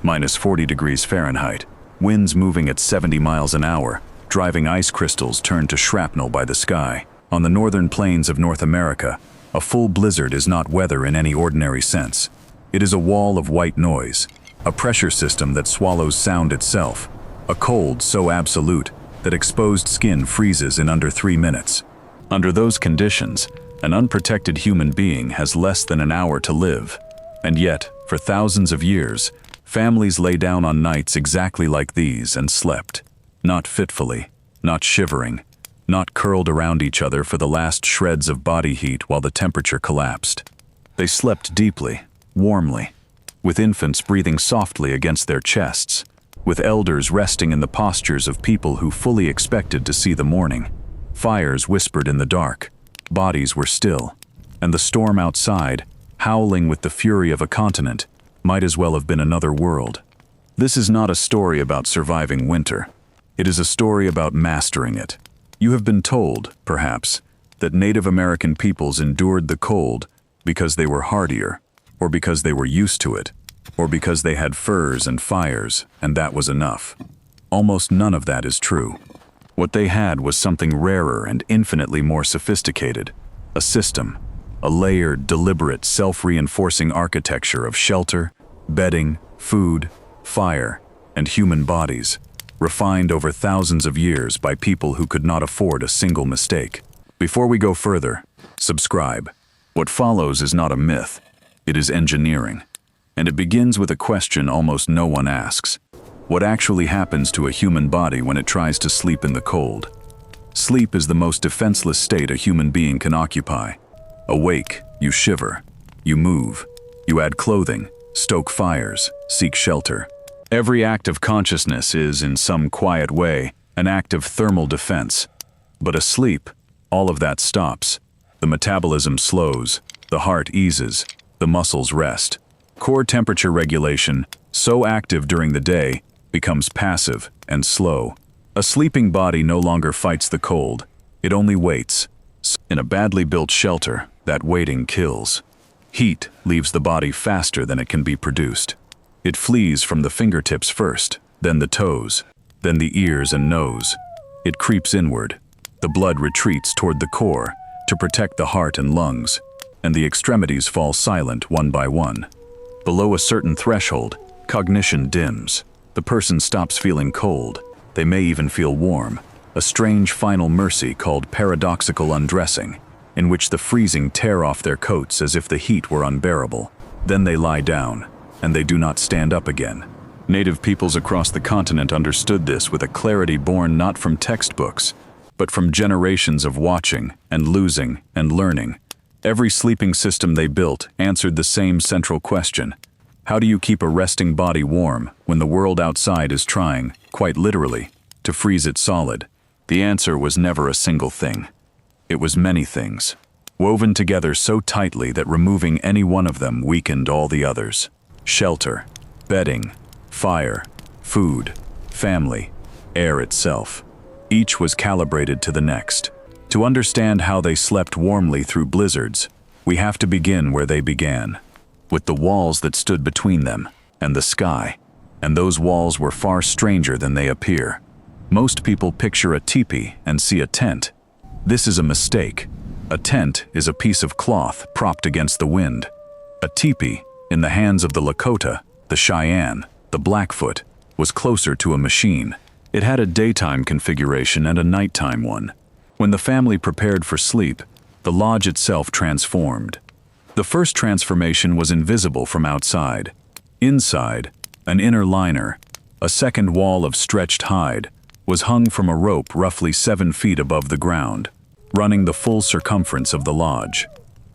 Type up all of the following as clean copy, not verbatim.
minus 40 degrees Fahrenheit, winds moving at 70 miles an hour, driving ice crystals turned to shrapnel by the sky. On the northern plains of North America, a full blizzard is not weather in any ordinary sense. It is a wall of white noise, a pressure system that swallows sound itself, a cold so absolute that exposed skin freezes in under 3 minutes. Under those conditions, an unprotected human being has less than an hour to live. And yet, for thousands of years, families lay down on nights exactly like these and slept. Not fitfully, not shivering, not curled around each other for the last shreds of body heat while the temperature collapsed. They slept deeply, warmly, with infants breathing softly against their chests, with elders resting in the postures of people who fully expected to see the morning. Fires whispered in the dark, bodies were still, and the storm outside, howling with the fury of a continent, might as well have been another world. This is not a story about surviving winter. It is a story about mastering it. You have been told, perhaps, that Native American peoples endured the cold because they were hardier, or because they were used to it, or because they had furs and fires, and that was enough. Almost none of that is true. What they had was something rarer and infinitely more sophisticated, a system, a layered, deliberate, self-reinforcing architecture of shelter, bedding, food, fire, and human bodies, refined over thousands of years by people who could not afford a single mistake. Before we go further, subscribe. What follows is not a myth, it is engineering. And it begins with a question almost no one asks. What actually happens to a human body when it tries to sleep in the cold? Sleep is the most defenseless state a human being can occupy. Awake, you shiver, you move, you add clothing, stoke fires, seek shelter. Every act of consciousness is, in some quiet way, an act of thermal defense. But asleep, all of that stops. The metabolism slows, the heart eases, the muscles rest. Core temperature regulation, so active during the day, becomes passive and slow. A sleeping body no longer fights the cold, it only waits. In a badly built shelter, that waiting kills. Heat leaves the body faster than it can be produced. It flees from the fingertips first, then the toes, then the ears and nose. It creeps inward. The blood retreats toward the core to protect the heart and lungs, and the extremities fall silent one by one. Below a certain threshold, cognition dims. The person stops feeling cold. They may even feel warm. A strange final mercy called paradoxical undressing, in which the freezing tear off their coats as if the heat were unbearable. Then they lie down, and they do not stand up again. Native peoples across the continent understood this with a clarity born not from textbooks, but from generations of watching and losing and learning. Every sleeping system they built answered the same central question. How do you keep a resting body warm when the world outside is trying, quite literally, to freeze it solid? The answer was never a single thing. It was many things, woven together so tightly that removing any one of them weakened all the others. Shelter, bedding, fire, food, family, air itself. Each was calibrated to the next. To understand how they slept warmly through blizzards, we have to begin where they began, with the walls that stood between them and the sky. And those walls were far stranger than they appear. Most people picture a tipi and see a tent. This is a mistake. A tent is a piece of cloth propped against the wind. A tipi, in the hands of the Lakota, the Cheyenne, the Blackfoot, was closer to a machine. It had a daytime configuration and a nighttime one. When the family prepared for sleep, the lodge itself transformed. The first transformation was invisible from outside. Inside, an inner liner, a second wall of stretched hide, was hung from a rope roughly 7 feet above the ground, running the full circumference of the lodge.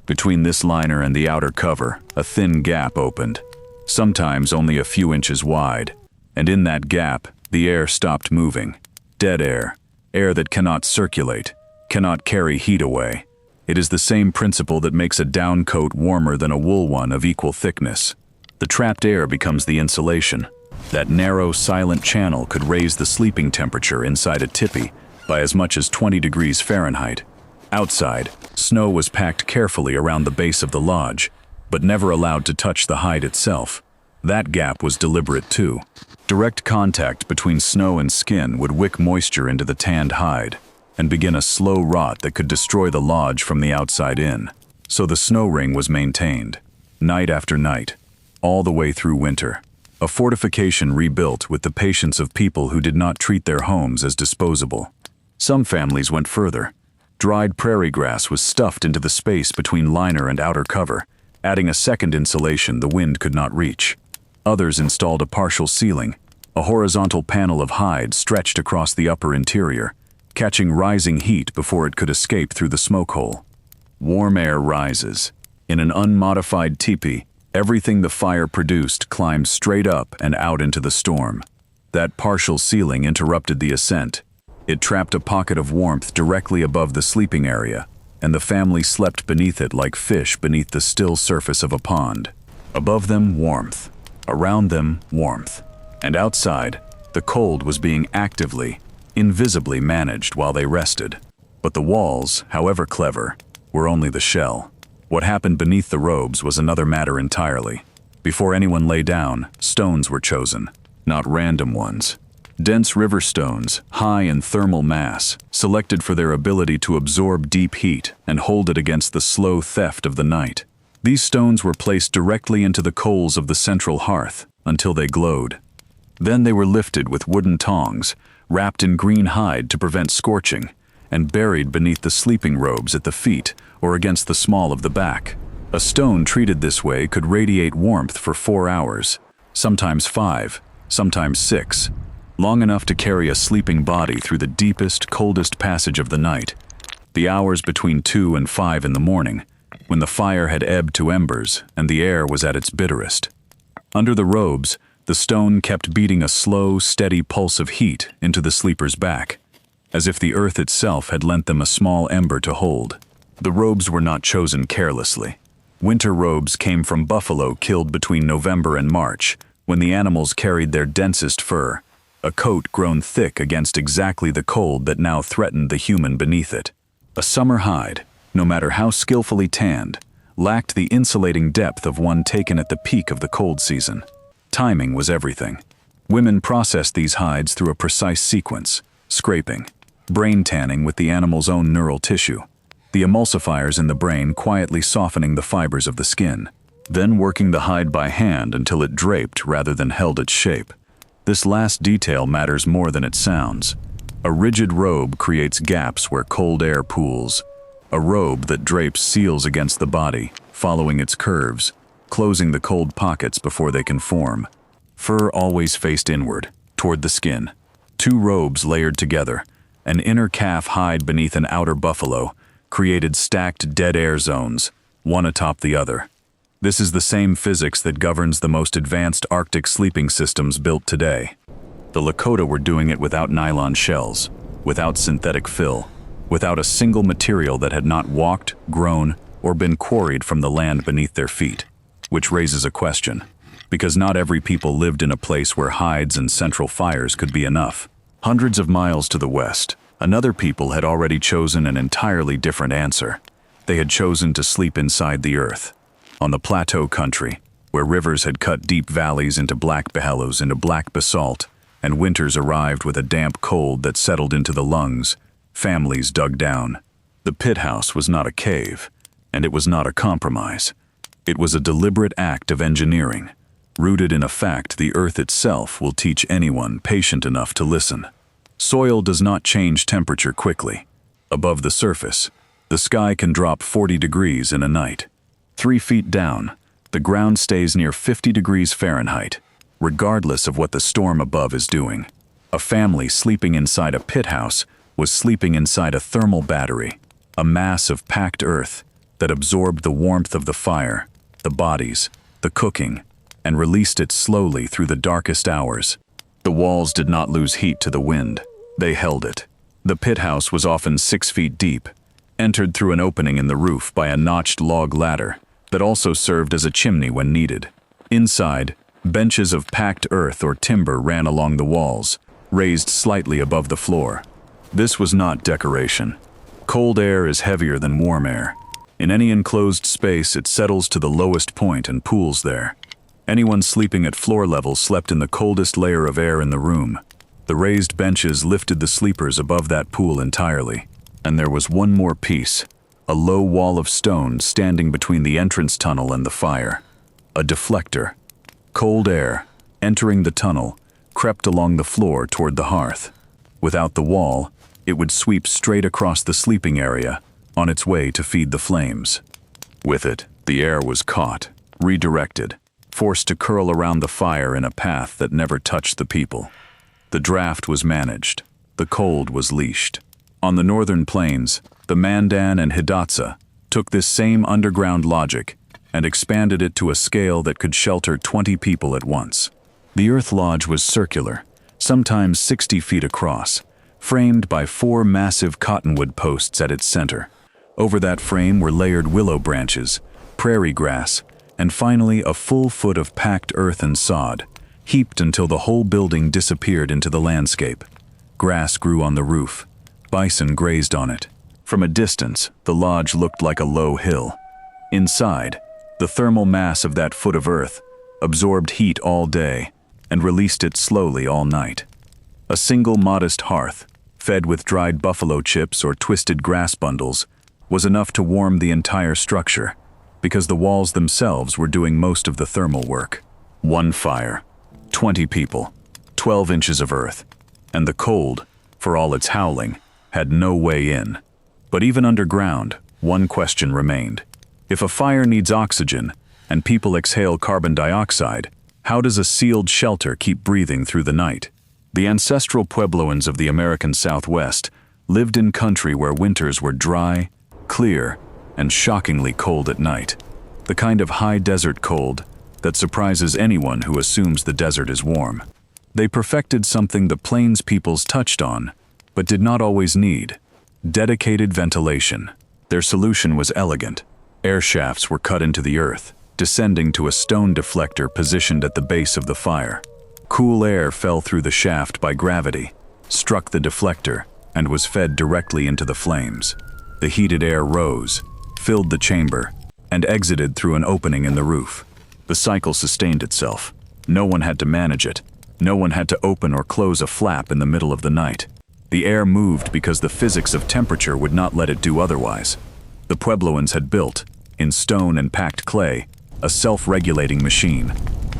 Between this liner and the outer cover, a thin gap opened, sometimes only a few inches wide, and in that gap, the air stopped moving. Dead air, air that cannot circulate, cannot carry heat away. It is the same principle that makes a down coat warmer than a wool one of equal thickness. The trapped air becomes the insulation. That narrow, silent channel could raise the sleeping temperature inside a tipi by as much as 20 degrees Fahrenheit. Outside, snow was packed carefully around the base of the lodge, but never allowed to touch the hide itself. That gap was deliberate too. Direct contact between snow and skin would wick moisture into the tanned hide and begin a slow rot that could destroy the lodge from the outside in. So the snow ring was maintained, night after night, all the way through winter. A fortification rebuilt with the patience of people who did not treat their homes as disposable. Some families went further. Dried prairie grass was stuffed into the space between liner and outer cover, adding a second insulation the wind could not reach. Others installed a partial ceiling, a horizontal panel of hide stretched across the upper interior, catching rising heat before it could escape through the smoke hole. Warm air rises. In an unmodified tipi, everything the fire produced climbed straight up and out into the storm. That partial ceiling interrupted the ascent. It trapped a pocket of warmth directly above the sleeping area, and the family slept beneath it like fish beneath the still surface of a pond. Above them, warmth. Around them, warmth. And outside, the cold was being actively, invisibly managed while they rested. But the walls, however clever, were only the shell. What happened beneath the robes was another matter entirely. Before anyone lay down, stones were chosen, not random ones. Dense river stones, high in thermal mass, selected for their ability to absorb deep heat and hold it against the slow theft of the night. These stones were placed directly into the coals of the central hearth until they glowed. Then they were lifted with wooden tongs, wrapped in green hide to prevent scorching, and buried beneath the sleeping robes at the feet or against the small of the back. A stone treated this way could radiate warmth for 4 hours, sometimes 5, sometimes 6, long enough to carry a sleeping body through the deepest, coldest passage of the night. The hours between 2 and 5 in the morning, when the fire had ebbed to embers and the air was at its bitterest. Under the robes, the stone kept beating a slow, steady pulse of heat into the sleeper's back, as if the earth itself had lent them a small ember to hold. The robes were not chosen carelessly. Winter robes came from buffalo killed between November and March, when the animals carried their densest fur, a coat grown thick against exactly the cold that now threatened the human beneath it. A summer hide, no matter how skillfully tanned, lacked the insulating depth of one taken at the peak of the cold season. Timing was everything. Women processed these hides through a precise sequence, scraping, brain tanning with the animal's own neural tissue, the emulsifiers in the brain quietly softening the fibers of the skin, then working the hide by hand until it draped rather than held its shape. This last detail matters more than it sounds. A rigid robe creates gaps where cold air pools. A robe that drapes seals against the body, following its curves, closing the cold pockets before they can form. Fur always faced inward, toward the skin. 2 robes layered together, an inner calf hide beneath an outer buffalo, created stacked dead air zones, one atop the other. This is the same physics that governs the most advanced Arctic sleeping systems built today. The Lakota were doing it without nylon shells, without synthetic fill, without a single material that had not walked, grown, or been quarried from the land beneath their feet. Which raises a question, because not every people lived in a place where hides and central fires could be enough. Hundreds of miles to the west, another people had already chosen an entirely different answer. They had chosen to sleep inside the earth. On the plateau country, where rivers had cut deep valleys into black behellows into black basalt, and winters arrived with a damp cold that settled into the lungs, families dug down. The pit house was not a cave, and it was not a compromise. It was a deliberate act of engineering, rooted in a fact the earth itself will teach anyone patient enough to listen. Soil does not change temperature quickly. Above the surface, the sky can drop 40 degrees in a night. 3 feet down, the ground stays near 50 degrees Fahrenheit, regardless of what the storm above is doing. A family sleeping inside a pit house was sleeping inside a thermal battery, a mass of packed earth that absorbed the warmth of the fire, the bodies, the cooking, and released it slowly through the darkest hours. The walls did not lose heat to the wind. They held it. The pit house was often 6 feet deep, entered through an opening in the roof by a notched log ladder that also served as a chimney when needed. Inside, benches of packed earth or timber ran along the walls, raised slightly above the floor. This was not decoration. Cold air is heavier than warm air. In any enclosed space, it settles to the lowest point and pools there. Anyone sleeping at floor level slept in the coldest layer of air in the room. The raised benches lifted the sleepers above that pool entirely. And there was one more piece, a low wall of stone standing between the entrance tunnel and the fire. A deflector. Cold air, entering the tunnel, crept along the floor toward the hearth. Without the wall, it would sweep straight across the sleeping area, on its way to feed the flames. With it, the air was caught, redirected, forced to curl around the fire in a path that never touched the people. The draft was managed. The cold was leashed. On the northern plains, the Mandan and Hidatsa took this same underground logic and expanded it to a scale that could shelter 20 people at once. The earth lodge was circular, sometimes 60 feet across, framed by 4 massive cottonwood posts at its center. Over that frame were layered willow branches, prairie grass, and finally a full foot of packed earth and sod, heaped until the whole building disappeared into the landscape. Grass grew on the roof. Bison grazed on it. From a distance, the lodge looked like a low hill. Inside, the thermal mass of that foot of earth absorbed heat all day and released it slowly all night. A single modest hearth, fed with dried buffalo chips or twisted grass bundles, was enough to warm the entire structure, because the walls themselves were doing most of the thermal work. One fire, 20 people, 12 inches of earth, and the cold, for all its howling, had no way in. But even underground, one question remained. If a fire needs oxygen, and people exhale carbon dioxide, how does a sealed shelter keep breathing through the night? The ancestral Puebloans of the American Southwest lived in country where winters were dry, clear, and shockingly cold at night. The kind of high desert cold that surprises anyone who assumes the desert is warm. They perfected something the plains peoples touched on, but did not always need: dedicated ventilation. Their solution was elegant. Air shafts were cut into the earth, descending to a stone deflector positioned at the base of the fire. Cool air fell through the shaft by gravity, struck the deflector, and was fed directly into the flames. The heated air rose, filled the chamber, and exited through an opening in the roof. The cycle sustained itself. No one had to manage it. No one had to open or close a flap in the middle of the night. The air moved because the physics of temperature would not let it do otherwise. The Puebloans had built, in stone and packed clay, a self-regulating machine.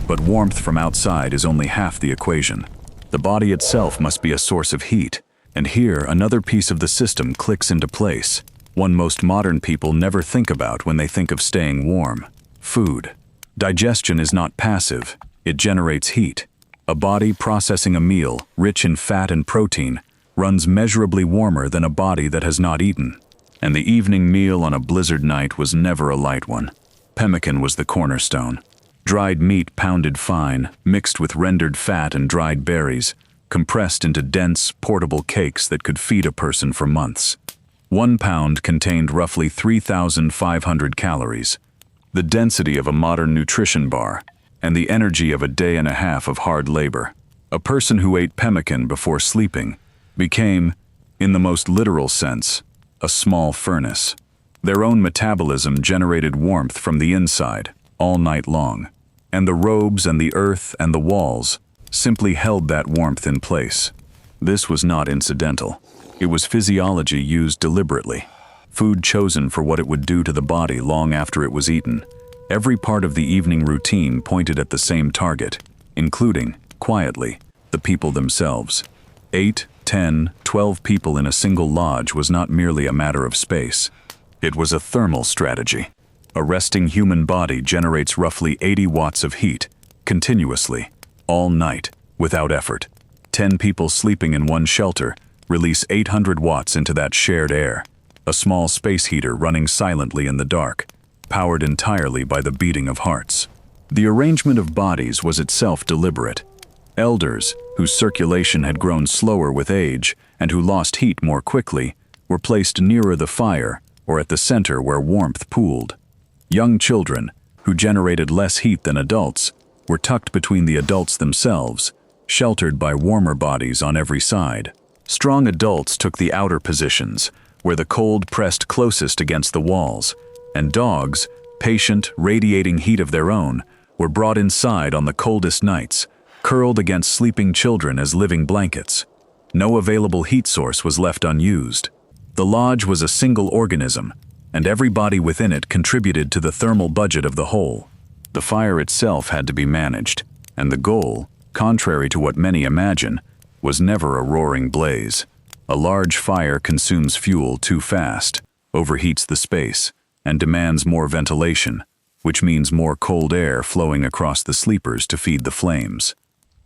But warmth from outside is only half the equation. The body itself must be a source of heat, and here another piece of the system clicks into place, one most modern people never think about when they think of staying warm: food. Digestion is not passive, it generates heat. A body processing a meal, rich in fat and protein, runs measurably warmer than a body that has not eaten. And the evening meal on a blizzard night was never a light one. Pemmican was the cornerstone. Dried meat pounded fine, mixed with rendered fat and dried berries, compressed into dense, portable cakes that could feed a person for months. 1 pound contained roughly 3,500 calories, the density of a modern nutrition bar, and the energy of a day and a half of hard labor. A person who ate pemmican before sleeping became, in the most literal sense, a small furnace. Their own metabolism generated warmth from the inside, all night long, and the robes and the earth and the walls simply held that warmth in place. This was not incidental. It was physiology used deliberately, food chosen for what it would do to the body long after it was eaten. Every part of the evening routine pointed at the same target, including, quietly, the people themselves. 8, 10, 12 people in a single lodge was not merely a matter of space. It was a thermal strategy. A resting human body generates roughly 80 watts of heat, continuously, all night, without effort. 10 people sleeping in one shelter release 800 watts into that shared air, a small space heater running silently in the dark, powered entirely by the beating of hearts. The arrangement of bodies was itself deliberate. Elders, whose circulation had grown slower with age and who lost heat more quickly, were placed nearer the fire or at the center where warmth pooled. Young children, who generated less heat than adults, were tucked between the adults themselves, sheltered by warmer bodies on every side. Strong adults took the outer positions, where the cold pressed closest against the walls, and dogs, patient, radiating heat of their own, were brought inside on the coldest nights, curled against sleeping children as living blankets. No available heat source was left unused. The lodge was a single organism, and every body within it contributed to the thermal budget of the whole. The fire itself had to be managed, and the goal, contrary to what many imagine, was never a roaring blaze. A large fire consumes fuel too fast, overheats the space, and demands more ventilation, which means more cold air flowing across the sleepers to feed the flames.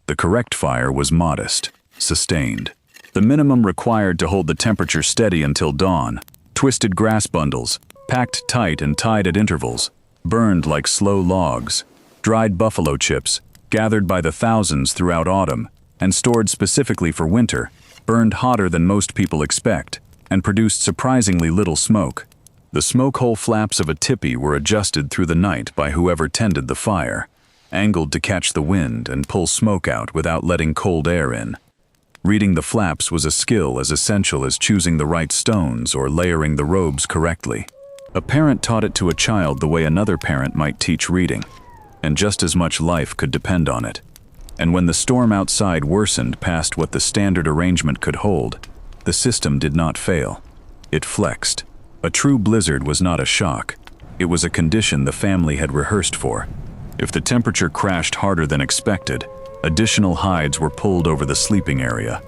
The correct fire was modest, sustained. The minimum required to hold the temperature steady until dawn, twisted grass bundles, packed tight and tied at intervals, burned like slow logs, dried buffalo chips, gathered by the thousands throughout autumn, and stored specifically for winter, burned hotter than most people expect, and produced surprisingly little smoke. The smoke hole flaps of a tipi were adjusted through the night by whoever tended the fire, angled to catch the wind and pull smoke out without letting cold air in. Reading the flaps was a skill as essential as choosing the right stones or layering the robes correctly. A parent taught it to a child the way another parent might teach reading, and just as much life could depend on it. And when the storm outside worsened past what the standard arrangement could hold, the system did not fail. It flexed. A true blizzard was not a shock. It was a condition the family had rehearsed for. If the temperature crashed harder than expected, additional hides were pulled over the sleeping area.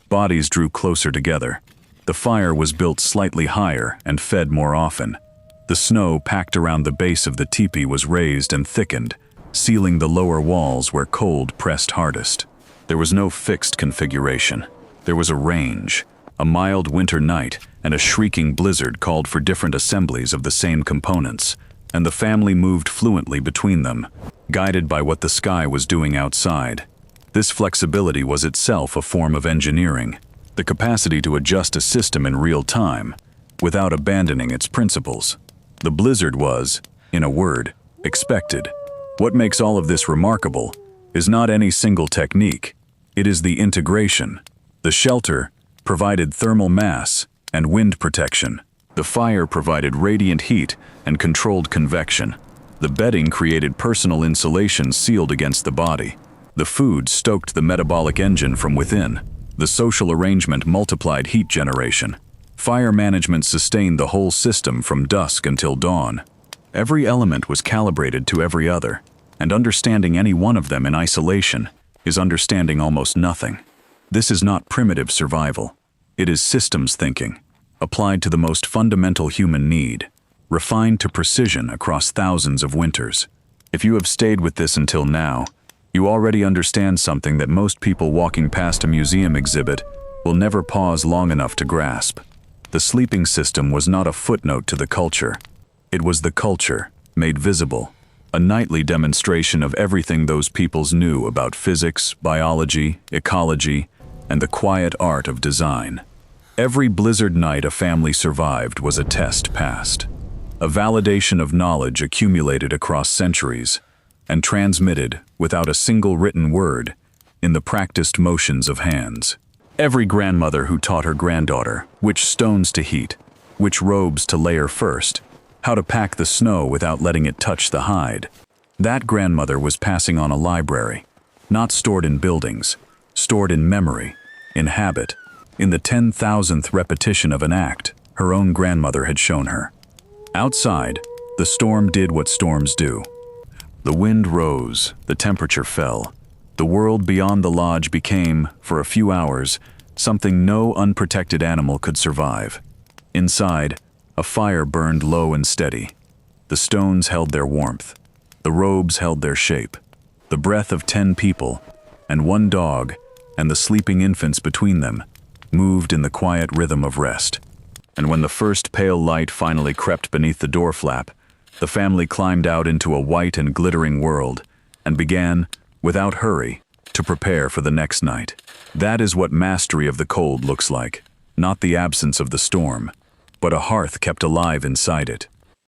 Bodies drew closer together. The fire was built slightly higher and fed more often. The snow packed around the base of the teepee was raised and thickened, sealing the lower walls where cold pressed hardest. There was no fixed configuration. There was a range. A mild winter night and a shrieking blizzard called for different assemblies of the same components, and the family moved fluently between them, guided by what the sky was doing outside. This flexibility was itself a form of engineering, the capacity to adjust a system in real time, without abandoning its principles. The blizzard was, in a word, expected. What makes all of this remarkable is not any single technique. It is the integration. The shelter provided thermal mass and wind protection. The fire provided radiant heat and controlled convection. The bedding created personal insulation sealed against the body. The food stoked the metabolic engine from within. The social arrangement multiplied heat generation. Fire management sustained the whole system from dusk until dawn. Every element was calibrated to every other, and understanding any one of them in isolation is understanding almost nothing. This is not primitive survival. It is systems thinking, applied to the most fundamental human need, refined to precision across thousands of winters. If you have stayed with this until now, you already understand something that most people walking past a museum exhibit will never pause long enough to grasp. The sleeping system was not a footnote to the culture. It was the culture, made visible, a nightly demonstration of everything those peoples knew about physics, biology, ecology, and the quiet art of design. Every blizzard night a family survived was a test passed, a validation of knowledge accumulated across centuries and transmitted, without a single written word, in the practiced motions of hands. Every grandmother who taught her granddaughter which stones to heat, which robes to layer first, how to pack the snow without letting it touch the hide. That grandmother was passing on a library, not stored in buildings, stored in memory, in habit, in the 10,000th repetition of an act her own grandmother had shown her. Outside, the storm did what storms do. The wind rose, the temperature fell. The world beyond the lodge became, for a few hours, something no unprotected animal could survive. Inside, a fire burned low and steady. The stones held their warmth. The robes held their shape. The breath of 10 people, and 1 dog, and the sleeping infants between them, moved in the quiet rhythm of rest. And when the first pale light finally crept beneath the door flap, the family climbed out into a white and glittering world and began, without hurry, to prepare for the next night. That is what mastery of the cold looks like, not the absence of the storm, but a hearth kept alive inside it.